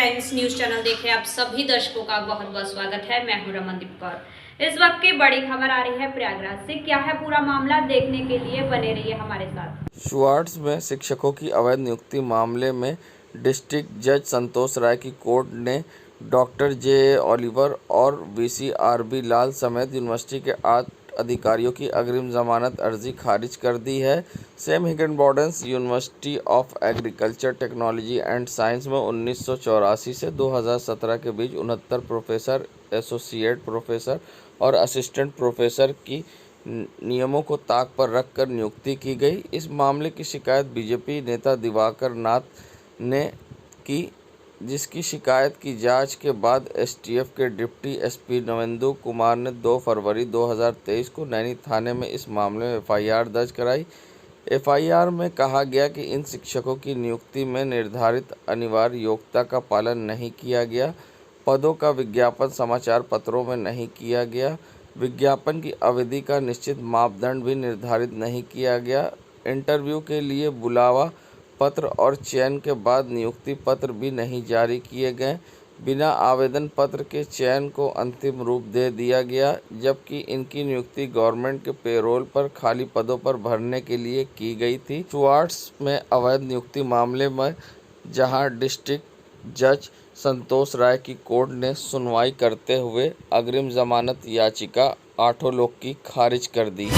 Friends, news channel देखे आप सभी दर्शकों का बहुत बहुत स्वागत है। मैं हूं रमनदीप कौर। इस वक्त की बड़ी खबर आ रही है प्रयागराज से। क्या है पूरा मामला, देखने के लिए बने रहिए हमारे साथ। शुआर्ट्स में शिक्षकों की अवैध नियुक्ति मामले में डिस्ट्रिक्ट जज संतोष राय की कोर्ट ने डॉक्टर जे ऑलिवर और VCRB लाल समेत यूनिवर्सिटी के 8 अधिकारियों की अग्रिम जमानत अर्जी खारिज कर दी है। Sam Higginbottom University of Agriculture Technology and Science में 1984 से 2017 के बीच 69 प्रोफेसर, एसोसिएट प्रोफेसर और असिस्टेंट प्रोफेसर की नियमों को ताक पर रखकर नियुक्ति की गई। इस मामले की शिकायत बीजेपी नेता दिवाकर नाथ ने की, जिसकी शिकायत की जांच के बाद STF के डिप्टी SP नवेंदु कुमार ने 2 फरवरी 2023 को नैनी थाने में इस मामले में FIR दर्ज कराई। FIR में कहा गया कि इन शिक्षकों की नियुक्ति में निर्धारित अनिवार्य योग्यता का पालन नहीं किया गया। पदों का विज्ञापन समाचार पत्रों में नहीं किया गया। विज्ञापन की अवधि का निश्चित मापदंड भी निर्धारित नहीं किया गया। इंटरव्यू के लिए बुलावा पत्र और चयन के बाद नियुक्ति पत्र भी नहीं जारी किए गए। बिना आवेदन पत्र के चयन को अंतिम रूप दे दिया गया, जबकि इनकी नियुक्ति गवर्नमेंट के पेरोल पर खाली पदों पर भरने के लिए की गई थी। शुआर्ट्स में अवैध नियुक्ति मामले में जहां डिस्ट्रिक्ट जज संतोष राय की कोर्ट ने सुनवाई करते हुए अग्रिम जमानत याचिका 8 लोग की खारिज कर दी।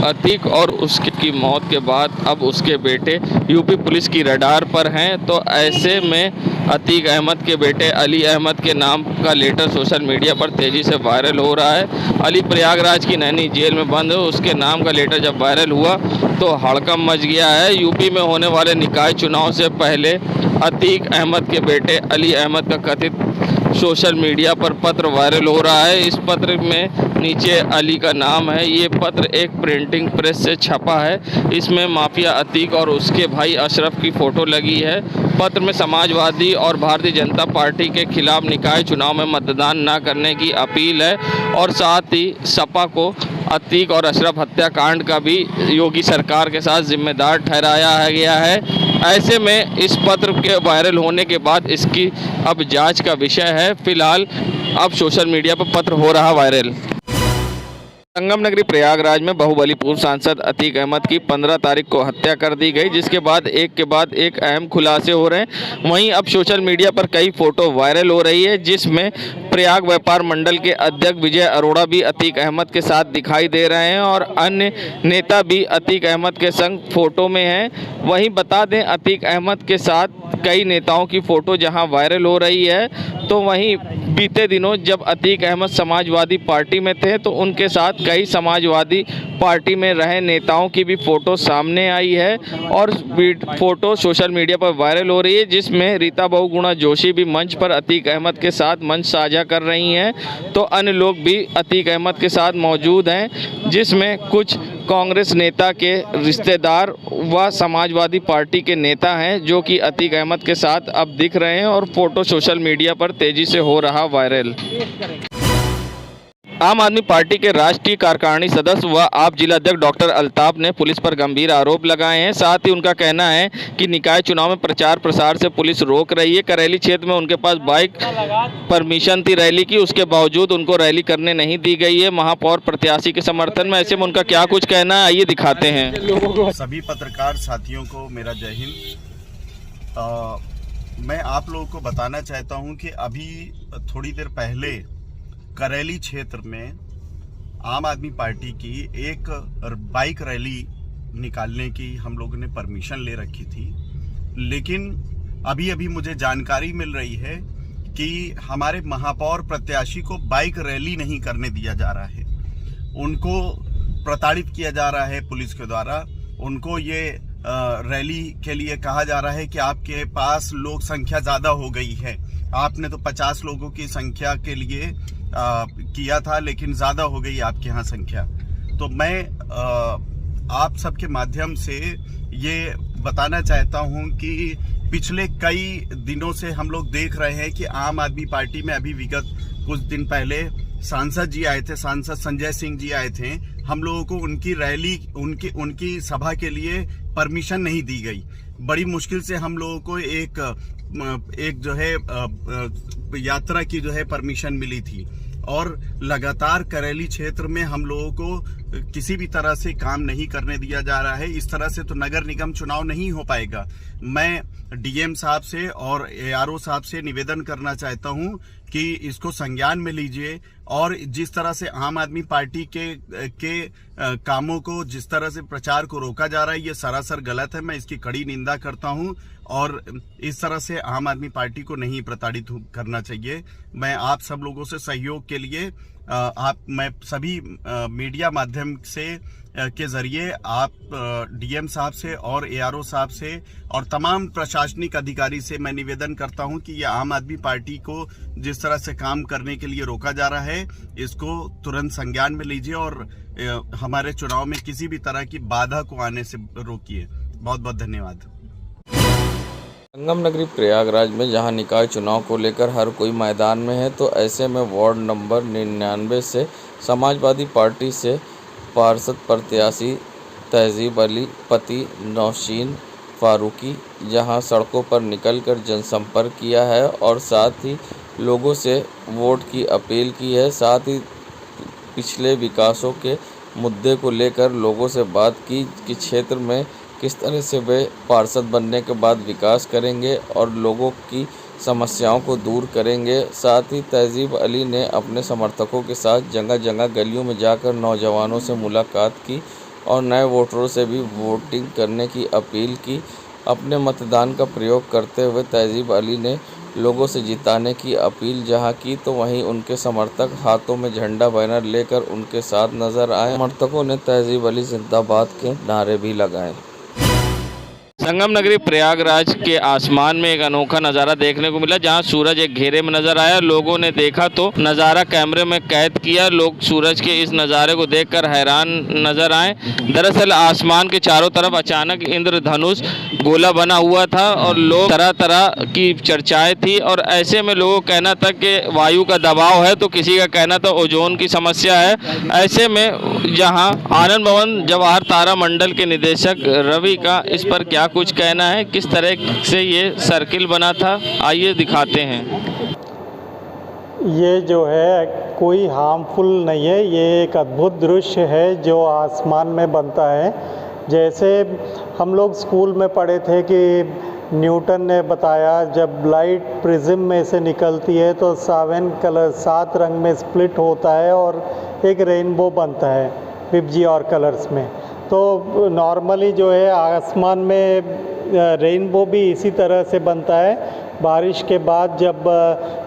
अतीक और उसकी मौत के बाद अब उसके बेटे यूपी पुलिस की रडार पर हैं, तो ऐसे में अतीक अहमद के बेटे अली अहमद के नाम का लेटर सोशल मीडिया पर तेज़ी से वायरल हो रहा है। अली प्रयागराज की नैनी जेल में बंद है। उसके नाम का लेटर जब वायरल हुआ तो हड़कंप मच गया है। यूपी में होने वाले निकाय चुनाव से पहले अतीक अहमद के बेटे अली अहमद का कथित सोशल मीडिया पर पत्र वायरल हो रहा है। इस पत्र में नीचे अली का नाम है। ये पत्र एक प्रिंटिंग प्रेस से छपा है। इसमें माफिया अतीक और उसके भाई अशरफ की फ़ोटो लगी है। पत्र में समाजवादी और भारतीय जनता पार्टी के खिलाफ निकाय चुनाव में मतदान न करने की अपील है और साथ ही सपा को अतीक और अशरफ हत्याकांड का भी योगी सरकार के साथ जिम्मेदार ठहराया गया है। ऐसे में इस पत्र के वायरल होने के बाद इसकी अब जांच का विषय है। फिलहाल अब सोशल मीडिया पर पत्र हो रहा वायरल। संगम नगरी प्रयागराज में बाहुबली पूर्व सांसद अतीक अहमद की 15 तारीख को हत्या कर दी गई, जिसके बाद एक अहम खुलासे हो रहे हैं। वहीं अब सोशल मीडिया पर कई फोटो वायरल हो रही है, जिसमें प्रयाग व्यापार मंडल के अध्यक्ष विजय अरोड़ा भी अतीक अहमद के साथ दिखाई दे रहे हैं और अन्य नेता भी अतीक अहमद के संग फोटो में हैं। वहीं बता दें, अतीक अहमद के साथ कई नेताओं की फ़ोटो जहां वायरल हो रही है, तो वहीं बीते दिनों जब अतीक अहमद समाजवादी पार्टी में थे तो उनके साथ कई समाजवादी पार्टी में रहे नेताओं की भी फ़ोटो सामने आई है और फ़ोटो सोशल मीडिया पर वायरल हो रही है, जिसमें रीता बहुगुणा जोशी भी मंच पर अतीक अहमद के साथ मंच साझा कर रही हैं, तो अन्य लोग भी अतीक अहमद के साथ मौजूद हैं, जिसमें कुछ कांग्रेस नेता के रिश्तेदार व समाजवादी पार्टी के नेता हैं जो कि अतीक अहमद के साथ अब दिख रहे हैं और फोटो सोशल मीडिया पर तेजी से हो रहा वायरल। आम आदमी पार्टी के राष्ट्रीय कार्यकारिणी सदस्य व आप जिलाध्यक्ष डॉक्टर अल्ताफ ने पुलिस पर गंभीर आरोप लगाए हैं। साथ ही उनका कहना है कि निकाय चुनाव में प्रचार प्रसार से पुलिस रोक रही है। करेली क्षेत्र में उनके पास बाइक परमिशन थी रैली की, उसके बावजूद उनको रैली करने नहीं दी गई है महापौर प्रत्याशी के समर्थन में। ऐसे में उनका क्या कुछ कहना है, आइए दिखाते हैं। सभी पत्रकार साथियों को मेरा जय हिंद। मैं आप लोगों को बताना चाहता हूं कि अभी थोड़ी देर पहले करेली क्षेत्र में आम आदमी पार्टी की एक बाइक रैली निकालने की हम लोगों ने परमिशन ले रखी थी, लेकिन अभी मुझे जानकारी मिल रही है कि हमारे महापौर प्रत्याशी को बाइक रैली नहीं करने दिया जा रहा है। उनको प्रताड़ित किया जा रहा है पुलिस के द्वारा। उनको ये रैली के लिए कहा जा रहा है कि आपके पास लोग संख्या ज़्यादा हो गई है, आपने तो 50 लोगों की संख्या के लिए किया था, लेकिन ज़्यादा हो गई आपके यहाँ संख्या। तो मैं आप सबके माध्यम से ये बताना चाहता हूँ कि पिछले कई दिनों से हम लोग देख रहे हैं कि आम आदमी पार्टी में अभी विगत कुछ दिन पहले सांसद जी आए थे, सांसद संजय सिंह जी आए थे। हम लोगों को उनकी रैली, उनकी सभा के लिए परमिशन नहीं दी गई। बड़ी मुश्किल से हम लोगों को एक जो है यात्रा की जो है परमिशन मिली थी और लगातार करेली क्षेत्र में हम लोगों को किसी भी तरह से काम नहीं करने दिया जा रहा है। इस तरह से तो नगर निगम चुनाव नहीं हो पाएगा। मैं डीएम साहब से और एआरओ साहब से निवेदन करना चाहता हूं कि इसको संज्ञान में लीजिए और जिस तरह से आम आदमी पार्टी के कामों को, जिस तरह से प्रचार को रोका जा रहा है, ये सरासर गलत है। मैं इसकी कड़ी निंदा करता हूं और इस तरह से आम आदमी पार्टी को नहीं प्रताड़ित करना चाहिए। मैं आप सब लोगों से सहयोग के लिए मैं सभी मीडिया माध्यम से के जरिए आप डीएम साहब से और एआरओ साहब से और तमाम प्रशासनिक अधिकारी से मैं निवेदन करता हूं कि ये आम आदमी पार्टी को जिस तरह से काम करने के लिए रोका जा रहा है, इसको तुरंत संज्ञान में लीजिए और हमारे चुनाव में किसी भी तरह की बाधा को आने से रोकिए। बहुत बहुत धन्यवाद। संगम नगरी प्रयागराज में जहां निकाय चुनाव को लेकर हर कोई मैदान में है, तो ऐसे में वार्ड नंबर 99 से समाजवादी पार्टी से पार्षद प्रत्याशी तहजीब अली पति नौशीन फारूकी जहां सड़कों पर निकलकर जनसंपर्क किया है और साथ ही लोगों से वोट की अपील की है। साथ ही पिछले विकासों के मुद्दे को लेकर लोगों से बात की कि क्षेत्र में किस तरह से वे पार्षद बनने के बाद विकास करेंगे और लोगों की समस्याओं को दूर करेंगे। साथ ही तहजीब अली ने अपने समर्थकों के साथ जगह जगह गलियों में जाकर नौजवानों से मुलाकात की और नए वोटरों से भी वोटिंग करने की अपील की। अपने मतदान का प्रयोग करते हुए तहजीब अली ने लोगों से जिताने की अपील जहां की, तो वहीं उनके समर्थक हाथों में झंडा बैनर लेकर उनके साथ नजर आए। समर्थकों ने तहजीब अली जिंदाबाद के नारे भी लगाए। संगम नगरी प्रयागराज के आसमान में एक अनोखा नज़ारा देखने को मिला, जहां सूरज एक घेरे में नजर आया। लोगों ने देखा तो नज़ारा कैमरे में कैद किया। लोग सूरज के इस नज़ारे को देखकर हैरान नजर आए। दरअसल आसमान के चारों तरफ अचानक इंद्रधनुष गोला बना हुआ था और लोग तरह तरह की चर्चाएं थी और ऐसे में लोगों का कहना था कि वायु का दबाव है, तो किसी का कहना था ओजोन की समस्या है। ऐसे में जहाँ आनंद भवन जवाहर तारा मंडल के निदेशक रवि का इस पर क्या कुछ कहना है, किस तरह से ये सर्किल बना था, आइए दिखाते हैं। ये जो है कोई हार्मफुल नहीं है, ये एक अद्भुत दृश्य है जो आसमान में बनता है। जैसे हम लोग स्कूल में पढ़े थे कि न्यूटन ने बताया जब लाइट प्रिज्म में से निकलती है तो 7 रंग में स्प्लिट होता है और एक रेनबो बनता है विबजी और कलर्स में। तो नॉर्मली जो है आसमान में रेनबो भी इसी तरह से बनता है। बारिश के बाद जब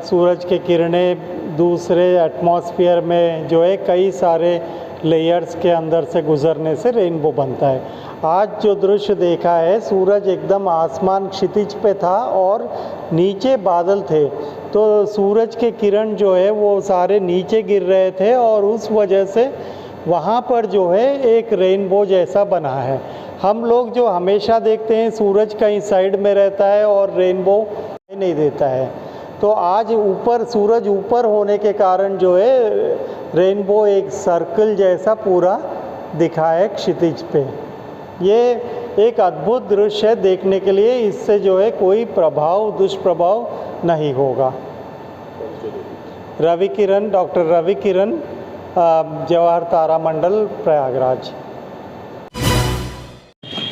सूरज की किरणें दूसरे एटमॉस्फेयर में जो है कई सारे लेयर्स के अंदर से गुजरने से रेनबो बनता है। आज जो दृश्य देखा है, सूरज एकदम आसमान क्षितिज पे था और नीचे बादल थे, तो सूरज के किरण जो है वो सारे नीचे गिर रहे थे और उस वजह से वहाँ पर जो है एक रेनबो जैसा बना है। हम लोग जो हमेशा देखते हैं सूरज कहीं साइड में रहता है और रेनबो नहीं देता है, तो आज ऊपर सूरज ऊपर होने के कारण जो है रेनबो एक सर्कल जैसा पूरा दिखा है क्षितिज पे। ये एक अद्भुत दृश्य है देखने के लिए, इससे जो है कोई दुष्प्रभाव नहीं होगा। डॉक्टर रवि किरण, जवाहर तारा मंडल, प्रयागराज।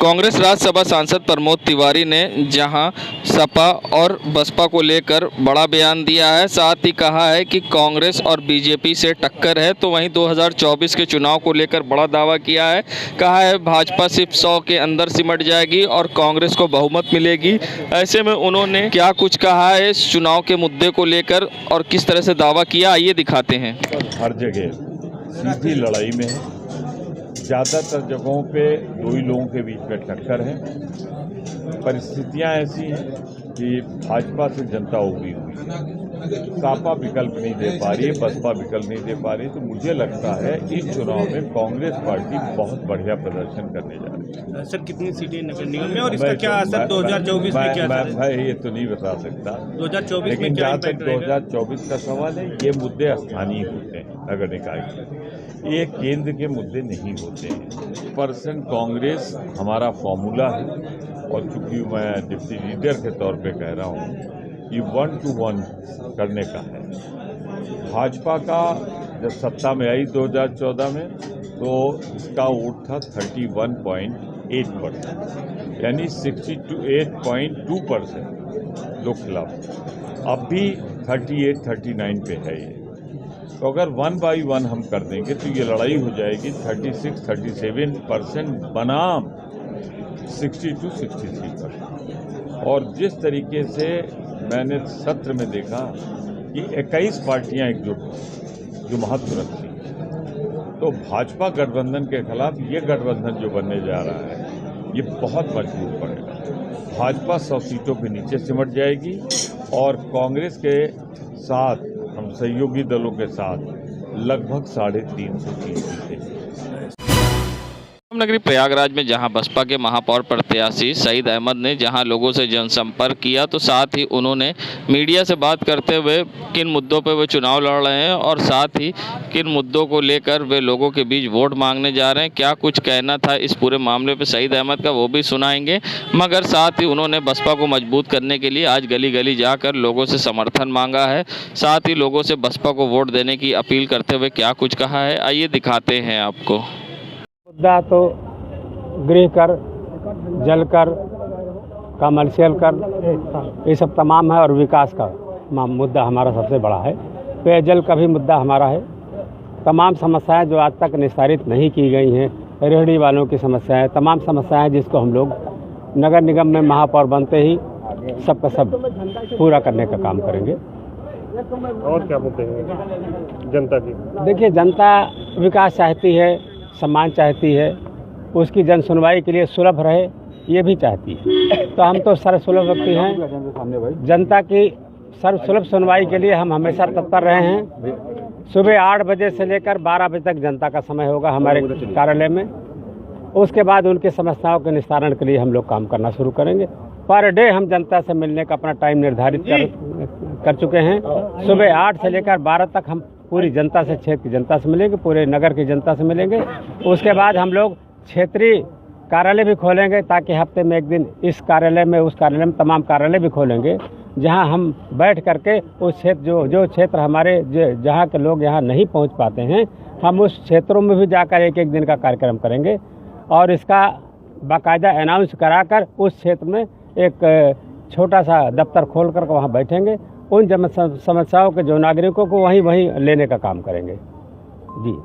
कांग्रेस राज्यसभा सांसद प्रमोद तिवारी ने जहां सपा और बसपा को लेकर बड़ा बयान दिया है, साथ ही कहा है कि कांग्रेस और बीजेपी से टक्कर है, तो वहीं 2024 के चुनाव को लेकर बड़ा दावा किया है। कहा है भाजपा सिर्फ 100 के अंदर सिमट जाएगी और कांग्रेस को बहुमत मिलेगी। ऐसे में उन्होंने क्या कुछ कहा है इस चुनाव के मुद्दे को लेकर और किस तरह से दावा किया, आइए दिखाते हैं। हर जगह सीधी लड़ाई में है, ज़्यादातर जगहों पे दो ही लोगों के बीच में टक्कर है। परिस्थितियां ऐसी हैं कि भाजपा से जनता उबरी हुई, सपा विकल्प नहीं दे पा रही है, बसपा विकल्प नहीं दे पा रही, तो मुझे लगता है इस चुनाव में कांग्रेस पार्टी बहुत बढ़िया प्रदर्शन करने जा रही है। सर कितनी सीटें नगर निगम में और इसका क्या असर 2024 में क्या है? मैं ये तो नहीं बता सकता 2024 लेकिन जहाँ तक 2024 का सवाल है, ये मुद्दे स्थानीय होते हैं नगर निकाय के, ये केंद्र के मुद्दे नहीं होते हैं। % कांग्रेस हमारा फॉर्मूला है और चूंकि मैं डिप्टी लीडर के तौर पे कह रहा हूँ, ये 1-to-1 करने का है। भाजपा का जब सत्ता में आई 2014 में, तो इसका वोट था 31.8%, यानी 68.2% लोग खिलाफ। अब भी 38-39 पे है ये। तो अगर 1 by 1 हम कर देंगे तो ये लड़ाई हो जाएगी 36-37% बनाम 60-63%। और जिस तरीके से मैंने सत्र में देखा कि 21 पार्टियां एकजुट जो महत्व रखती, तो भाजपा गठबंधन के खिलाफ ये गठबंधन जो बनने जा रहा है ये बहुत मजबूत पड़ेगा। भाजपा 100 सीटों के नीचे सिमट जाएगी और कांग्रेस के साथ हम सहयोगी दलों के साथ लगभग 350 सीटें। नगरी प्रयागराज में जहां बसपा के महापौर प्रत्याशी सईद अहमद ने जहां लोगों से जनसंपर्क किया, तो साथ ही उन्होंने मीडिया से बात करते हुए किन मुद्दों पर वे चुनाव लड़ रहे हैं और साथ ही किन मुद्दों को लेकर वे लोगों के बीच वोट मांगने जा रहे हैं, क्या कुछ कहना था इस पूरे मामले पर सईद अहमद का, वो भी सुनाएंगे। मगर साथ ही उन्होंने बसपा को मजबूत करने के लिए आज गली गली जाकर लोगों से समर्थन मांगा है। साथ ही लोगों से बसपा को वोट देने की अपील करते हुए क्या कुछ कहा है, आइए दिखाते हैं आपको। मुद्दा तो गृह कर, जल कर, कमर्शियल कर, ये सब तमाम है और विकास का मुद्दा हमारा सबसे बड़ा है। पेयजल का भी मुद्दा हमारा है। तमाम समस्याएं जो आज तक निस्तारित नहीं की गई हैं, रेहड़ी वालों की समस्याएं, तमाम समस्याएं जिसको हम लोग नगर निगम में महापौर बनते ही सबका सब पूरा करने का काम करेंगे। और क्या मुद्दे हैं जनता की? देखिए, जनता विकास चाहती है, सम्मान चाहती है, उसकी जन सुनवाई के लिए सुलभ रहे, ये भी चाहती है। तो हम तो सर्वसुलभ व्यक्ति हैं। जनता की सर्वसुलभ सुनवाई के लिए हम हमेशा तत्पर रहे हैं। सुबह 8 बजे से लेकर 12 बजे तक जनता का समय होगा हमारे कार्यालय में। उसके बाद उनकी समस्याओं के निस्तारण के लिए हम लोग काम करना शुरू करेंगे। पर डे हम जनता से मिलने का अपना टाइम निर्धारित कर चुके हैं। सुबह 8 से लेकर 12 तक हम पूरी जनता से, क्षेत्र की जनता से मिलेंगे, पूरे नगर की जनता से मिलेंगे। उसके बाद हम लोग क्षेत्रीय कार्यालय भी खोलेंगे, ताकि हफ्ते में एक दिन इस कार्यालय में, उस कार्यालय में, तमाम कार्यालय भी खोलेंगे, जहां हम बैठ करके उस क्षेत्र जो क्षेत्र हमारे जहां के लोग यहां नहीं पहुंच पाते हैं, हम उस क्षेत्रों में भी जाकर एक दिन का कार्यक्रम करेंगे और इसका बाकायदा अनाउंस कराकर उस क्षेत्र में एक छोटा सा दफ्तर खोल कर वहाँ बैठेंगे। उन समस्याओं के जो नागरिकों को वहीं लेने का काम करेंगे। जी।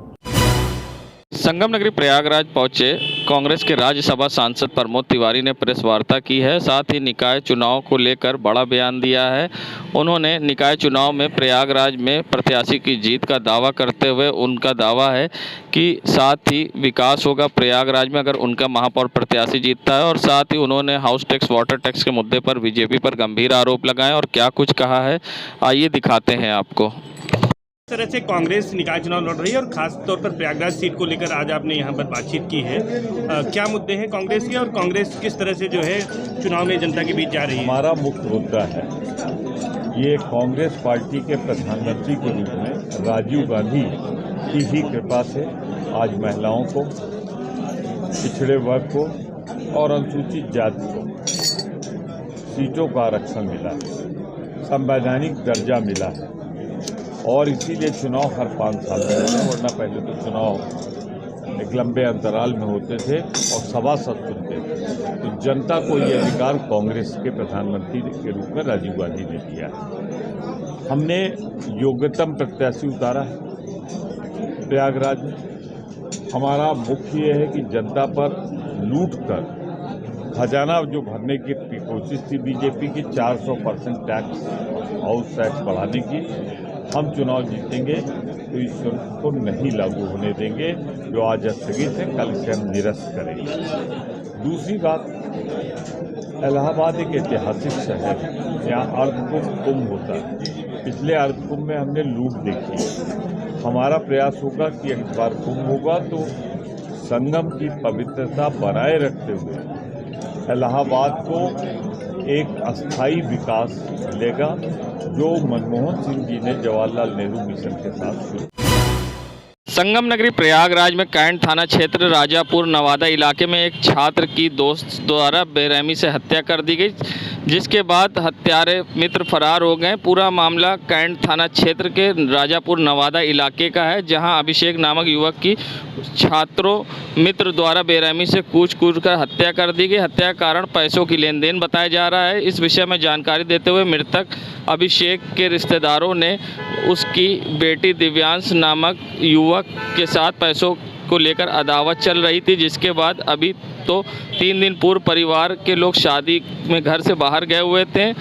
संगम नगरी प्रयागराज पहुंचे कांग्रेस के राज्यसभा सांसद प्रमोद तिवारी ने प्रेस वार्ता की है। साथ ही निकाय चुनाव को लेकर बड़ा बयान दिया है। उन्होंने निकाय चुनाव में प्रयागराज में प्रत्याशी की जीत का दावा करते हुए उनका दावा है कि साथ ही विकास होगा प्रयागराज में अगर उनका महापौर प्रत्याशी जीतता है। और साथ ही उन्होंने हाउस टैक्स, वाटर टैक्स के मुद्दे पर बीजेपी पर गंभीर आरोप लगाए और क्या कुछ कहा है, आइए दिखाते हैं आपको। इस तरह से कांग्रेस निकाय चुनाव लड़ रही है और खास तौर पर प्रयागराज सीट को लेकर आज आपने यहाँ पर बातचीत की है। क्या मुद्दे हैं कांग्रेस के और कांग्रेस किस तरह से जो है चुनाव में जनता के बीच जा रही है? हमारा मुख्य मुद्दा है ये कांग्रेस पार्टी के प्रधानमंत्री के रूप में राजीव गांधी की ही कृपा से आज महिलाओं को, पिछड़े वर्ग को और अनुसूचित जाति को सीटों का आरक्षण मिला है, संवैधानिक दर्जा मिला है और इसीलिए चुनाव हर 5 साल में होता है, वरना पहले तो चुनाव एक लंबे अंतराल में होते थे और सभासद चुनते थे। तो जनता को ये अधिकार कांग्रेस के प्रधानमंत्री के रूप में राजीव गांधी ने दिया है। हमने योग्यतम प्रत्याशी उतारा है प्रयागराज में। हमारा मुख्य ये है कि जनता पर लूट कर खजाना जो भरने की कोशिश थी बीजेपी की 400% टैक्स, हाउस टैक्स बढ़ाने की, हम चुनाव जीतेंगे तो इसको नहीं लागू होने देंगे। जो आज स्थगित है कल से हम निरस्त करेंगे। दूसरी बात, इलाहाबाद एक ऐतिहासिक शहर है, यहाँ अर्धकुंभ होता है। पिछले अर्धकुंभ में हमने लूट देखी। हमारा प्रयास होगा कि एक बार कुंभ होगा तो संगम की पवित्रता बनाए रखते हुए इलाहाबाद को एक अस्थायी विकास मिलेगा, जो मनमोहन सिंह जी ने जवाहरलाल नेहरू मिशन के साथ शुरू। संगम नगरी प्रयागराज में कैंट थाना क्षेत्र राजापुर नवादा इलाके में एक छात्र की दोस्त द्वारा बेरहमी से हत्या कर दी गई, जिसके बाद हत्यारे मित्र फरार हो गए। पूरा मामला कैंट थाना क्षेत्र के राजापुर नवादा इलाके का है, जहां अभिषेक नामक युवक की छात्रों मित्र द्वारा बेरहमी से कूच कर हत्या कर दी गई। हत्या का कारण पैसों की लेन देन बताया जा रहा है। इस विषय में जानकारी देते हुए मृतक अभिषेक के रिश्तेदारों ने उसकी बेटी दिव्यांश नामक युवक के साथ पैसों को लेकर अदावत चल रही थी, जिसके बाद अभी तो 3 दिन पूर्व परिवार के लोग शादी में घर से बाहर गए हुए थे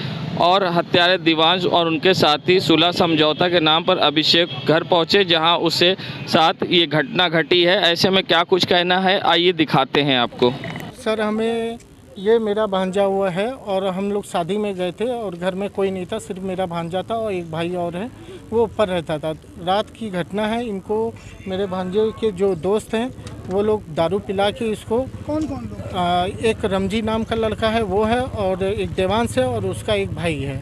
और हत्यारे दिव्यांश और उनके साथी सुलह समझौता के नाम पर अभिषेक घर पहुंचे, जहां उसके साथ ये घटना घटी है। ऐसे में क्या कुछ कहना है, आइए दिखाते हैं आपको। सर, हमें ये मेरा भांजा हुआ है और हम लोग शादी में गए थे और घर में कोई नहीं था, सिर्फ मेरा भांजा था और एक भाई और है, वो ऊपर रहता था। रात की घटना है। इनको मेरे भांजे के जो दोस्त हैं वो लोग दारू पिला के इसको कौन लोग एक रमजी नाम का लड़का है वो है, और एक देवांश है और उसका एक भाई है।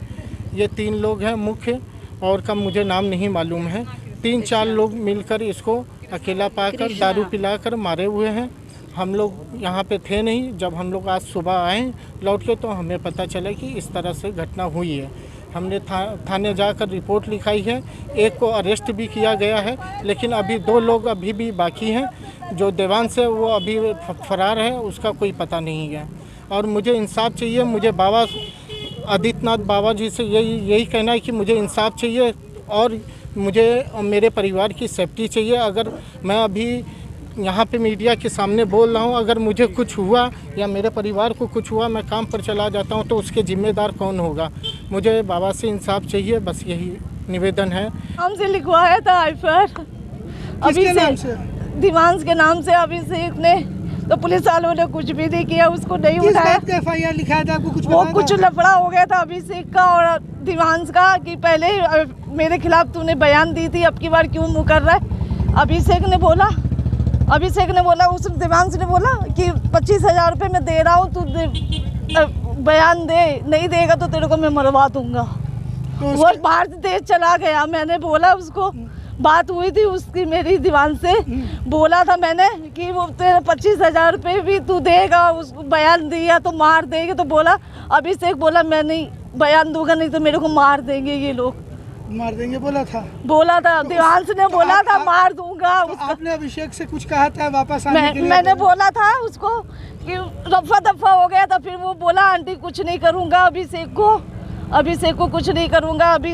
ये 3 लोग हैं मुख्य, और का मुझे नाम नहीं मालूम है। 3-4 लोग मिलकर इसको अकेला पाकर दारू पिलाकर मारे हुए हैं। हम लोग यहाँ पे थे नहीं। जब हम लोग आज सुबह आए लौट के तो हमें पता चला कि इस तरह से घटना हुई है। हमने थाने जाकर रिपोर्ट लिखाई है। एक को अरेस्ट भी किया गया है, लेकिन अभी 2 लोग अभी भी बाकी हैं। जो देवांश है वो अभी फरार है, उसका कोई पता नहीं है। और मुझे इंसाफ चाहिए। मुझे बाबा आदित्यनाथ बाबा जी से यही कहना है कि मुझे इंसाफ चाहिए और मुझे मेरे परिवार की सेफ्टी चाहिए। अगर मैं अभी यहाँ पे मीडिया के सामने बोल रहा हूँ, अगर मुझे कुछ हुआ या मेरे परिवार को कुछ हुआ, मैं काम पर चला जाता हूँ, तो उसके जिम्मेदार कौन होगा? मुझे बाबा से इंसाफ चाहिए, बस यही निवेदन है। हमसे लिखवाया था एफआईआर अभिषेक दिव्यांश के नाम से अभिषेक ने, तो पुलिस वालों ने कुछ भी नहीं किया, उसको नहीं उठाया। एफआईआर लिखाया था आपको? कुछ वो कुछ लफड़ा हो गया था अभिषेक का और दिव्यांश का कि पहले मेरे खिलाफ तूने बयान दी थी, अब की बार क्यों मुँह कर रहा है? अभिषेक ने बोला, उस दिव्यांश ने बोला कि 25,000 रुपये मैं दे रहा हूँ, तू बयान दे, नहीं देगा तो तेरे को मैं मरवा दूंगा। वो बाहर देश चला गया। मैंने बोला उसको, बात हुई थी उसकी मेरी दिव्यांश से, बोला था मैंने कि वो तेरे 25,000 रुपये भी तू देगा, उसको बयान दिया तो मार देंगे। तो बोला अभिषेक बोला मैं नहीं बयान दूंगा, नहीं तो मेरे को मार देंगे ये लोग, मार देंगे बोला था दिव्यांश ने बोला था मार दूंगा। आपने अभिषेक से कुछ कहा था वापस आने के लिए? मैंने बोला था उसको कि रफा दफा हो गया था, फिर वो बोला आंटी कुछ नहीं करूंगा अभिषेक को कुछ नहीं करूंगा। अभी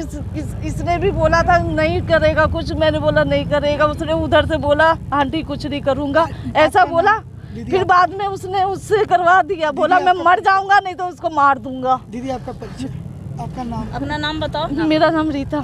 इसने भी बोला था नहीं करेगा कुछ, मैंने बोला नहीं करेगा। उसने उधर से बोला आंटी कुछ नहीं करूंगा, ऐसा बोला। फिर बाद में उसने उससे करवा दिया, बोला मैं मर जाऊंगा नहीं तो उसको मार दूंगा। दीदी आपका परिचय, आपका नाम? अपना नाम बताओ। मेरा नाम रीता।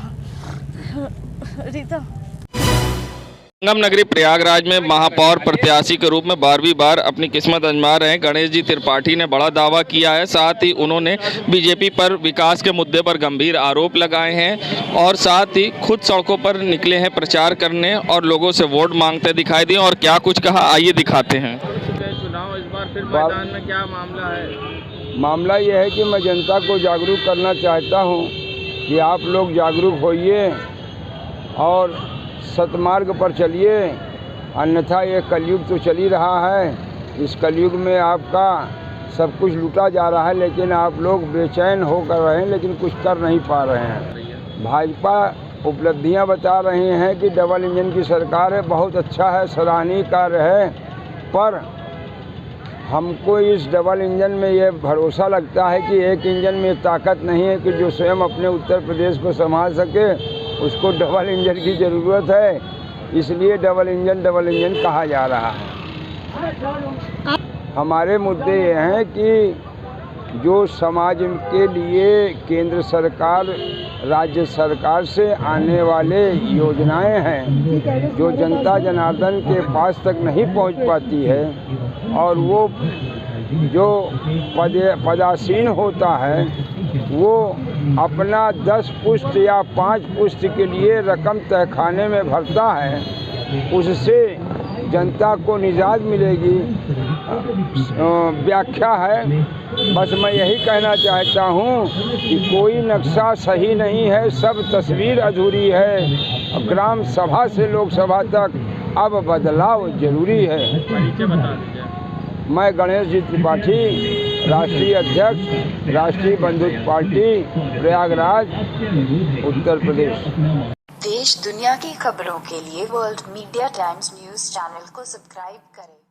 संगम नगरी प्रयागराज में महापौर प्रत्याशी के रूप में 12वीं बार अपनी किस्मत आजमा रहे हैं गणेश जी त्रिपाठी ने बड़ा दावा किया है। साथ ही उन्होंने बीजेपी पर विकास के मुद्दे पर गंभीर आरोप लगाए हैं और साथ ही खुद सड़कों पर निकले हैं प्रचार करने और लोगों से वोट मांगते दिखाई दिए। और क्या कुछ कहा, आइए दिखाते हैं। चुनाव इस बार फिर मैदान में, क्या मामला है? मामला ये है कि मैं जनता को जागरूक करना चाहता हूँ कि आप लोग जागरूक होइए और सतमार्ग पर चलिए, अन्यथा ये कलयुग तो चल ही रहा है। इस कलयुग में आपका सब कुछ लूटा जा रहा है, लेकिन आप लोग बेचैन होकर रहे हैं, लेकिन कुछ कर नहीं पा रहे हैं। भाजपा उपलब्धियां बता रही हैं कि डबल इंजन की सरकार है, बहुत अच्छा है, सराहनीय कार्य है, पर हमको इस डबल इंजन में ये भरोसा लगता है कि एक इंजन में ताकत नहीं है कि जो स्वयं अपने उत्तर प्रदेश को संभाल सके, उसको डबल इंजन की ज़रूरत है। इसलिए डबल इंजन कहा जा रहा है। हमारे मुद्दे ये हैं कि जो समाज के लिए केंद्र सरकार राज्य सरकार से आने वाले योजनाएं हैं, जो जनता जनार्दन के पास तक नहीं पहुंच पाती है, और वो जो पदासीन होता है वो अपना 10 पुश्त या 5 पुश्त के लिए रकम तहखाने में भरता है, उससे जनता को निजात मिलेगी, व्याख्या है। बस मैं यही कहना चाहता हूँ कि कोई नक्शा सही नहीं है, सब तस्वीर अधूरी है। ग्राम सभा से लोकसभा तक अब बदलाव जरूरी है। परिचय बता दीजिए। मैं गणेश जी त्रिपाठी, राष्ट्रीय अध्यक्ष, राष्ट्रीय बंधुत्व पार्टी, प्रयागराज, उत्तर प्रदेश। देश दुनिया की खबरों के लिए world media times news channel को सब्सक्राइब करें।